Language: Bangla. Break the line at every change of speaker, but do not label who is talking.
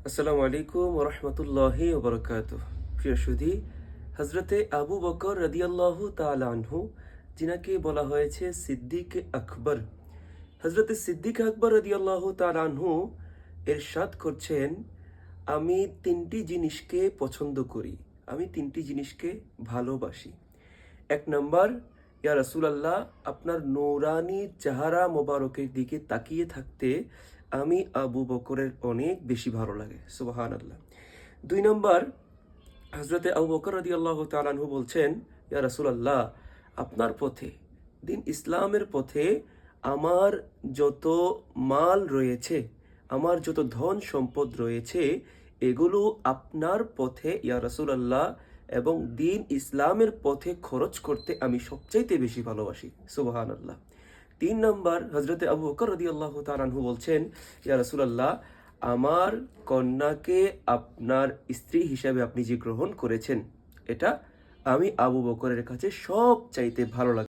আসসালামু আলাইকুম ওয়া রাহমাতুল্লাহি ওয়া বারাকাতুহু। প্রিয় সুধী, হযরতে আবু বকর রাদিয়াল্লাহু তাআলা আনহু, যিনাকে বলা হয়েছে সিদ্দিক আকবর। হযরতে সিদ্দিক আকবর রাদিয়াল্লাহু তাআলা আনহু ইরশাদ করছেন, আমি তিনটি জিনিসকে পছন্দ করি, আমি তিনটি জিনিসকে ভালোবাসি। এক নাম্বার, ইয়া রাসূলাল্লাহ, আপনার নূরানী চেহারা মোবারকের দিকে তাকিয়ে থাকতে আমি আবু বকরের অনেক বেশি ভালো লাগে। সুবহানাল্লাহ। দুই নম্বর, হযরতে আবু বকর রাদিয়াল্লাহু তাআলা আনহু বলছেন, ইয়া রাসূলাল্লাহ, আপনার পথে, দিন ইসলামের পথে আমার যত মাল রয়েছে, আমার যত ধন সম্পদ রয়েছে, এগুলো আপনার পথে ইয়া রাসূলাল্লাহ এবং দিন ইসলামের পথে খরচ করতে আমি সবচাইতে বেশি ভালোবাসি। সুবহানাল্লাহ। তিন নম্বর, হযরতে আবু বকর রাদিয়াল্লাহু তাআলা আনহু বলছেন, ইয়া রাসূলাল্লাহ, আমার কন্যাকে আপনার স্ত্রী হিসাবে আপনি যে গ্রহণ করেছেন, এটা আমি আবু বকরের কাছে সবচাইতে ভালো লাগে।